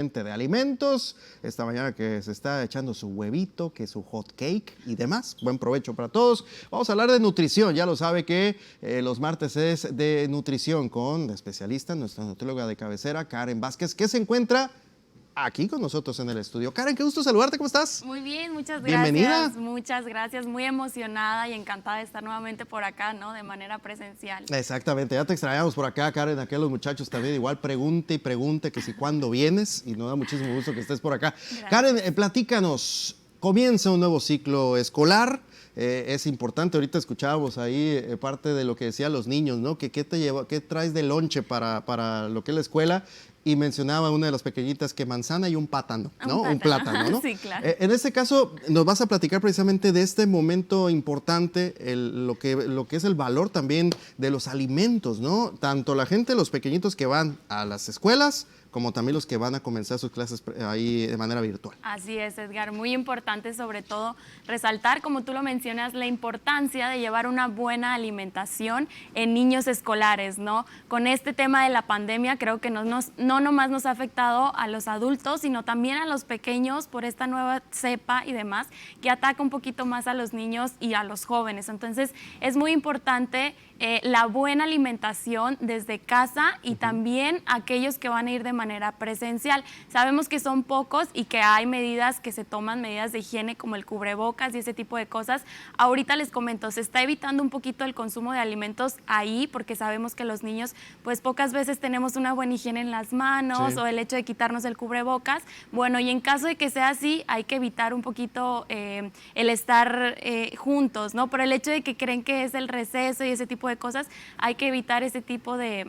De alimentos, esta mañana que se está echando su huevito, que su hot cake y demás. Buen provecho para todos. Vamos a hablar de nutrición. Ya lo sabe que los martes es de nutrición con la especialista, nuestra nutrióloga de cabecera, Karen Vázquez, que se encuentra aquí con nosotros en el estudio. Karen, qué gusto saludarte, ¿cómo estás? Muy bien, muchas gracias. Bienvenida. Muchas gracias, muy emocionada y encantada de estar nuevamente por acá, ¿no? De manera presencial. Exactamente, ya te extrañamos por acá, Karen. Aquí los muchachos también igual pregunte y pregunte que si cuándo vienes, y nos da muchísimo gusto que estés por acá. Gracias. Karen, platícanos, comienza un nuevo ciclo escolar. Es importante, ahorita escuchábamos ahí parte de lo que decían los niños, ¿no? ¿Qué traes de lonche para lo que es la escuela? Y mencionaba una de las pequeñitas que manzana y un plátano, ¿no? Un plátano, ¿no? Sí, claro. En este caso, nos vas a platicar precisamente de este momento importante, lo que es el valor también de los alimentos, ¿no? Tanto la gente, los pequeñitos que van a las escuelas, como también los que van a comenzar sus clases ahí de manera virtual. Así es, Edgar, muy importante sobre todo resaltar, como tú lo mencionas, la importancia de llevar una buena alimentación en niños escolares, ¿no? Con este tema de la pandemia creo que no nomás nos ha afectado a los adultos, sino también a los pequeños por esta nueva cepa y demás, que ataca un poquito más a los niños y a los jóvenes. Entonces, es muy importante la buena alimentación desde casa y también aquellos que van a ir de manera presencial. Sabemos que son pocos y que hay medidas que se toman, medidas de higiene como el cubrebocas y ese tipo de cosas. Ahorita les comento, se está evitando un poquito el consumo de alimentos ahí porque sabemos que los niños pues pocas veces tenemos una buena higiene en las manos, sí, o el hecho de quitarnos el cubrebocas. Bueno, y en caso de que sea así, hay que evitar un poquito el estar juntos, ¿no? Por el hecho de que creen que es el receso y ese tipo de cosas, hay que evitar ese tipo de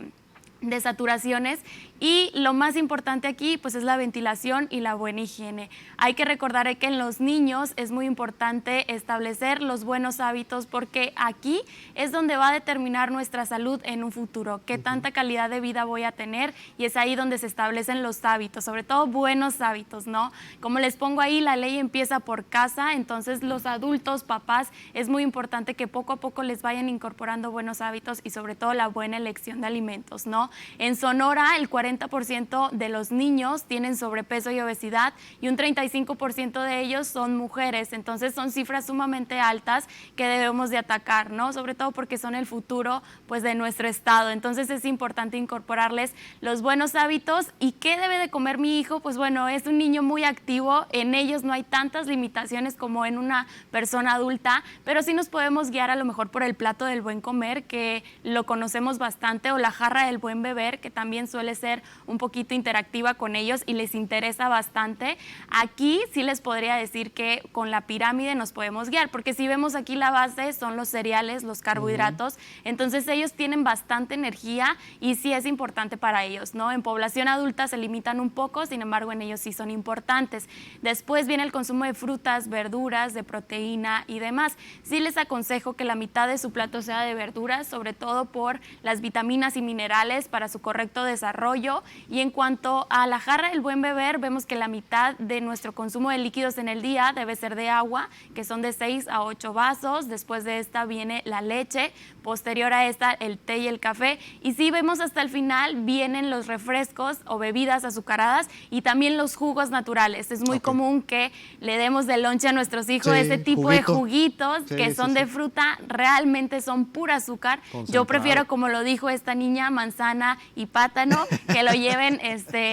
saturaciones. Y lo más importante aquí pues es la ventilación y la buena higiene. Hay que recordar que en los niños es muy importante establecer los buenos hábitos porque aquí es donde va a determinar nuestra salud en un futuro, qué tanta calidad de vida voy a tener, y es ahí donde se establecen los hábitos, sobre todo buenos hábitos, ¿no? Como les pongo ahí, la ley empieza por casa, entonces los adultos, papás, es muy importante que poco a poco les vayan incorporando buenos hábitos y sobre todo la buena elección de alimentos, ¿no? En Sonora, el 40% de los niños tienen sobrepeso y obesidad y un 35% de ellos son mujeres. Entonces son cifras sumamente altas que debemos de atacar, ¿no? Sobre todo porque son el futuro pues de nuestro estado. Entonces es importante incorporarles los buenos hábitos. ¿Y qué debe de comer mi hijo? Pues bueno, es un niño muy activo, en ellos no hay tantas limitaciones como en una persona adulta, pero sí nos podemos guiar a lo mejor por el plato del buen comer, que lo conocemos bastante, o la jarra del buen beber, que también suele ser un poquito interactiva con ellos y les interesa bastante. Aquí sí les podría decir que con la pirámide nos podemos guiar, porque si vemos aquí la base son los cereales, los carbohidratos, entonces ellos tienen bastante energía y sí es importante para ellos, ¿no? En población adulta se limitan un poco, sin embargo en ellos sí son importantes. Después viene el consumo de frutas, verduras, de proteína y demás. Sí les aconsejo que la mitad de su plato sea de verduras, sobre todo por las vitaminas y minerales para su correcto desarrollo. Y en cuanto a la jarra del buen beber, vemos que la mitad de nuestro consumo de líquidos en el día debe ser de agua, que son de 6 a 8 vasos. Después de esta viene la leche, posterior a esta el té y el café. Y si vemos hasta el final, vienen los refrescos o bebidas azucaradas y también los jugos naturales. Es muy común que le demos de lonche a nuestros hijos ese tipo de juguitos que son de fruta, realmente son pura azúcar. Yo prefiero, como lo dijo esta niña, manzana y plátano, que lo lleven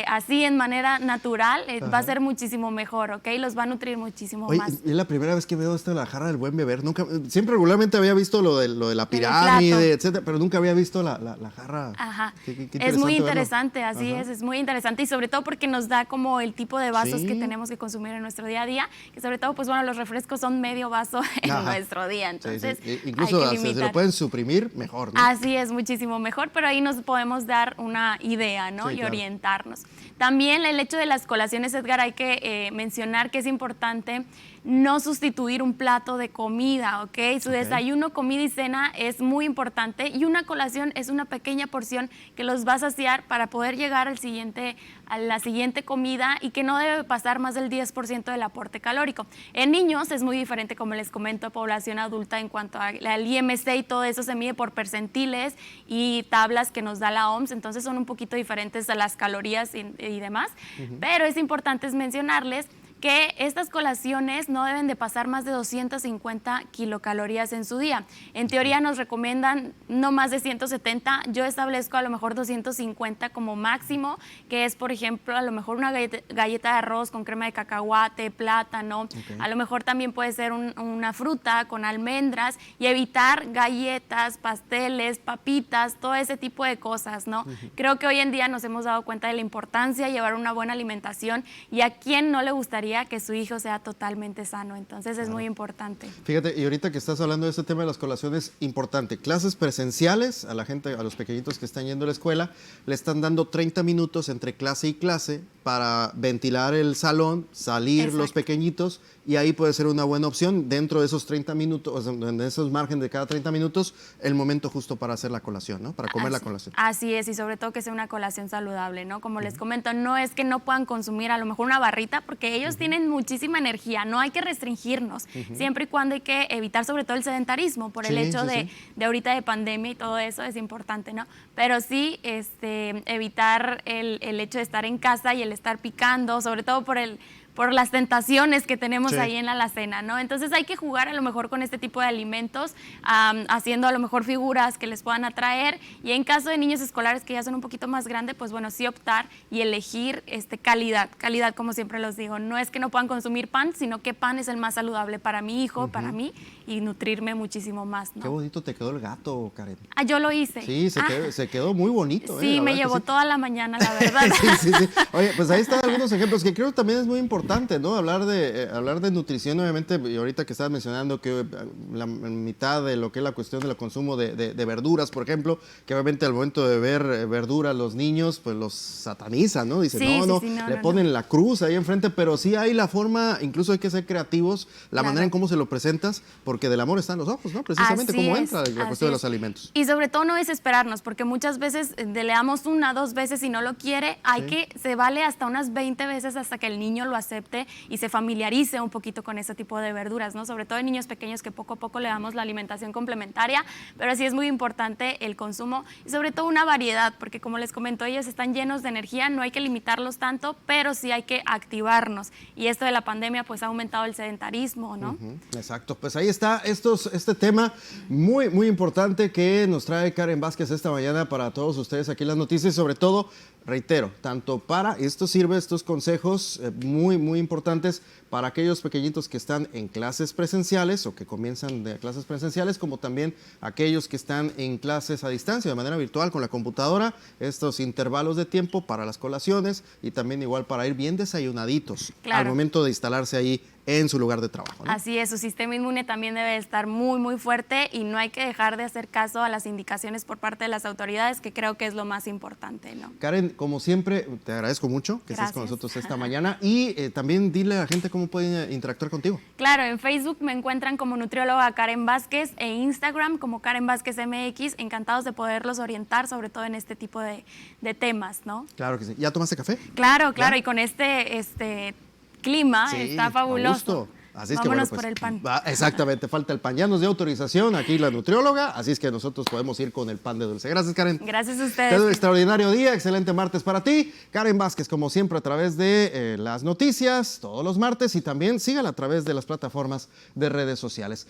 así en manera natural, va a ser muchísimo mejor, ¿ok? Los va a nutrir muchísimo más. Es la primera vez que veo esto de la jarra del buen beber. Siempre regularmente había visto lo de la pirámide, etcétera, pero nunca había visto la jarra. Ajá. Qué es muy interesante, verlo. Así es muy interesante, y sobre todo porque nos da como el tipo de vasos que tenemos que consumir en nuestro día a día, que sobre todo, pues bueno, los refrescos son medio vaso en nuestro día, entonces incluso hay que si se lo pueden suprimir, mejor, ¿no? Así es, muchísimo mejor, pero ahí nos podemos dar una idea, ¿no? Y orientarnos. También el hecho de las colaciones, Edgar, hay que mencionar que es importante no sustituir un plato de comida, ¿ok? Su desayuno, comida y cena es muy importante, y una colación es una pequeña porción que los va a saciar para poder llegar a la siguiente comida, y que no debe pasar más del 10% del aporte calórico. En niños es muy diferente, como les comento, a población adulta, en cuanto al IMC y todo eso se mide por percentiles y tablas que nos da la OMS, entonces son un poquito diferentes a las calorías y demás, pero es importante mencionarles que estas colaciones no deben de pasar más de 250 kilocalorías en su día. En teoría nos recomiendan no más de 170, yo establezco a lo mejor 250 como máximo, que es, por ejemplo, a lo mejor una galleta de arroz con crema de cacahuate, plátano, a lo mejor también puede ser una fruta con almendras, y evitar galletas, pasteles, papitas, todo ese tipo de cosas, ¿no? Creo que hoy en día nos hemos dado cuenta de la importancia de llevar una buena alimentación, y a quién no le gustaría que su hijo sea totalmente sano, entonces es muy importante. Fíjate, y ahorita que estás hablando de este tema de las colaciones, importante, clases presenciales, a los pequeñitos que están yendo a la escuela, le están dando 30 minutos entre clase y clase para ventilar el salón, salir los pequeñitos, y ahí puede ser una buena opción dentro de esos 30 minutos, o sea, en esos márgenes de cada 30 minutos, el momento justo para hacer la colación, ¿no? Para comer la colación. Así es, y sobre todo que sea una colación saludable, ¿no? Como les comento, no es que no puedan consumir a lo mejor una barrita, porque ellos tienen muchísima energía, no hay que restringirnos, siempre y cuando hay que evitar sobre todo el sedentarismo, por el hecho de ahorita de pandemia y todo eso es importante, ¿no? Pero sí evitar el hecho de estar en casa y el estar picando, sobre todo por las tentaciones que tenemos ahí en la alacena, ¿no? Entonces hay que jugar a lo mejor con este tipo de alimentos, haciendo a lo mejor figuras que les puedan atraer, y en caso de niños escolares que ya son un poquito más grandes, pues bueno, sí optar y elegir calidad, como siempre los digo, no es que no puedan consumir pan, sino que pan es el más saludable para mi hijo, para mí, y nutrirme muchísimo más, ¿no? Qué bonito te quedó el gato, Karen. Yo lo hice. Sí, se quedó muy bonito. Sí, me llevó toda la mañana, la verdad. Sí. Oye, pues ahí están algunos ejemplos que creo que también es muy importante, ¿no? Hablar de nutrición, obviamente, y ahorita que estabas mencionando que la mitad de lo que es la cuestión del consumo de verduras, por ejemplo, que obviamente al momento de ver verduras los niños, pues los satanizan, ¿no? Dicen, le ponen la cruz ahí enfrente, pero sí hay la forma, incluso hay que ser creativos, la manera en cómo se lo presentas, porque del amor están los ojos, ¿no? Precisamente cómo entra la cuestión de los alimentos. Y sobre todo no desesperarnos, porque muchas veces le damos 1, 2 veces y no lo quiere, se vale hasta unas 20 veces hasta que el niño lo acepte y se familiarice un poquito con ese tipo de verduras, ¿no? Sobre todo en niños pequeños, que poco a poco le damos la alimentación complementaria, pero sí es muy importante el consumo y sobre todo una variedad, porque como les comento, ellos están llenos de energía, no hay que limitarlos tanto, pero sí hay que activarnos, y esto de la pandemia pues ha aumentado el sedentarismo, ¿no? Exacto, pues ahí está este tema muy, muy importante que nos trae Karen Vázquez esta mañana para todos ustedes aquí en las noticias, sobre todo, reitero, tanto para, estos consejos muy, muy importantes para aquellos pequeñitos que están en clases presenciales o que comienzan de clases presenciales, como también aquellos que están en clases a distancia, de manera virtual con la computadora, estos intervalos de tiempo para las colaciones y también igual para ir bien desayunaditos al momento de instalarse ahí en su lugar de trabajo, ¿no? Así es, su sistema inmune también debe estar muy, muy fuerte, y no hay que dejar de hacer caso a las indicaciones por parte de las autoridades, que creo que es lo más importante, ¿no? Karen, como siempre, te agradezco mucho que estés con nosotros esta mañana, y también dile a la gente cómo pueden interactuar contigo. Claro, en Facebook me encuentran como nutrióloga Karen Vázquez, e Instagram como Karen Vázquez MX, encantados de poderlos orientar, sobre todo en este tipo de temas, ¿no? Claro que sí. ¿Ya tomaste café? Claro, y con este clima está fabuloso. Así es Vámonos que, por el pan. Exactamente, falta el pan. Ya nos dio autorización aquí la nutrióloga, así es que nosotros podemos ir con el pan de dulce. Gracias, Karen. Gracias a ustedes. Te doy un extraordinario día, excelente martes para ti. Karen Vázquez, como siempre, a través de las noticias, todos los martes, y también sígala a través de las plataformas de redes sociales.